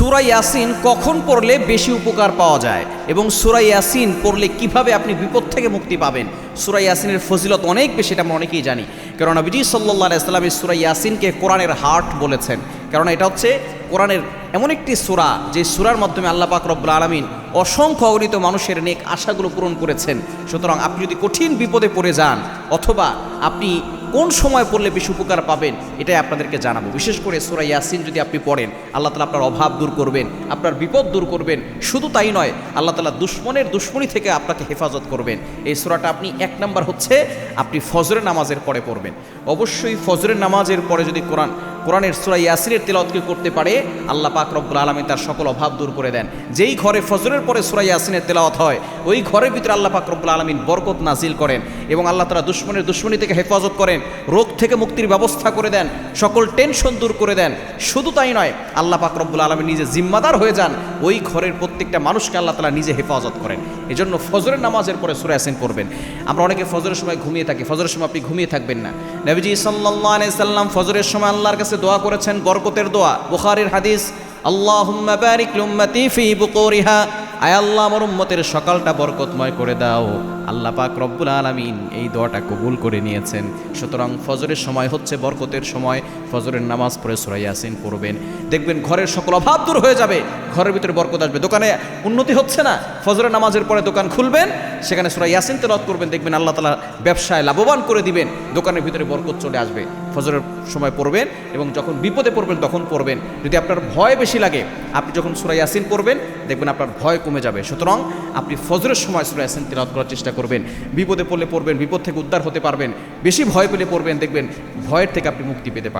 সূরা ইয়াসিন কখন পড়লে বেশি উপকার পাওয়া যায় এবং সূরা ইয়াসিন পড়লে কিভাবে আপনি বিপদ থেকে মুক্তি পাবেন। সূরা ইয়াসিনের ফজিলত অনেক বেশি, এটা আমরা অনেকেই জানি। কারণ নবীজি সাল্লাল্লাহু আলাইহি ওয়াসাল্লাম এই সূরা ইয়াসিনকে কোরআনের হার্ট বলেছেন। কারণ এটা হচ্ছে কোরআনের এমন একটি সূরা যে সূরার মাধ্যমে আল্লাহ পাক রব্বুল আলামিন অসংখ্য অগণিত মানুষের নেক আশাগুলো পূরণ করেছেন। সুতরাং আপনি যদি কঠিন বিপদে পড়ে যান অথবা আপনি কোন সময় পড়লে বেশি উপকার পাবেন এটাই আপনাদেরকে জানাবো। বিশেষ করে সূরা ইয়াসিন যদি আপনি পড়েন, আল্লাহ তাআলা আপনার অভাব দূর করবেন, আপনার বিপদ দূর করবেন। শুধু তাই নয়, আল্লাহ তাআলা দুশমনের দুশমনি থেকে আপনাকে হেফাজত করবেন। এই সূরাটা আপনি এক নাম্বার হচ্ছে আপনি ফজরের নামাজের পরে পড়বেন। অবশ্যই ফজরের নামাজের পরে যদি কোরআনের সূরা ইয়াসিনের তেলাওয়াত করতে পারে, আল্লাহ পাক রব্বুল আলামিন তার সকল অভাব দূর করে দেন। যেই ঘরে ফজরের পরে সূরা ইয়াসিনের তেলাওয়াত হয়, ওই ঘরের ভিতরে আল্লাহ পাক রব্বুল আলামিন বরকত নাজিল করেন এবং আল্লাহ তাআলা দুশমনের দুশমনি থেকে হেফাজত করেন, রোগ থেকে মুক্তির ব্যবস্থা করে দেন, সকল টেনশন দূর করে দেন। শুধু তাই নয়, আল্লাহ পাক রব্বুল আলামিন নিজে জিম্মাদার হয়ে যান, ওই ঘরের প্রত্যেকটা মানুষকে আল্লাহ তাআলা নিজে হেফাজত করেন। এজন্য ফজরের নামাজের পরে সূরা ইয়াসিন পড়বেন। আমরা অনেকে ফজরের সময় ঘুমিয়ে থাকি, ফজরের সময় আপনি ঘুমিয়ে থাকবেন না। নবীজি সাল্লাল্লাহু আলাইহি সাল্লাম ফজরের সময় আল্লাহর কাছে দোয়া করেছেন, বরকতের দোয়া, বুখারীর হাদিস, আল্লাহুম্মা বারিক লিউম্মতি ফি বুকুরিহা, আয় আল্লাহ আমার উম্মতের সকালটা বরকতময় করে দাও। আল্লাহ পাক রব্বুল আলামিন এই দোয়াটা কবুল করে নিয়েছেন। সুতরাং ফজরের সময় হচ্ছে বরকতের সময়, ফজরের নামাজ পড়ে সূরা ইয়াসিন পড়বেন, দেখবেন ঘরের সকল অভাব দূর হয়ে যাবে, ঘরের ভিতরে বরকত আসবে। দোকানে উন্নতি হচ্ছে না, ফজরের নামাজের পরে দোকান খুলবেন, সেখানে সূরা ইয়াসিন তেলাওয়াত করবেন, দেখবেন আল্লাহ তাআলা ব্যবসায় লাভবান করে দিবেন, দোকানের ভিতরে বরকত চলে আসবে। ফজরের সময় পড়বেন এবং যখন বিপদে পড়বেন তখন পড়বেন। যদি আপনার ভয় বেশি লাগে, আপনি যখন সূরা ইয়াসিন পড়বেন দেখবেন আপনার ভয় কমে যাবে। সুতরাং আপনি ফজরের সময় সূরা ইয়াসিন তেলাওয়াত করার চেষ্টা করবেন। বিপদে পড়লে পড়বেন, বিপদ থেকে উদ্ধার হতে পারবেন। বেশি ভয় পেলে পড়বেন, দেখবেন ভয়ের থেকে আপনি মুক্তি পেতে পারবেন।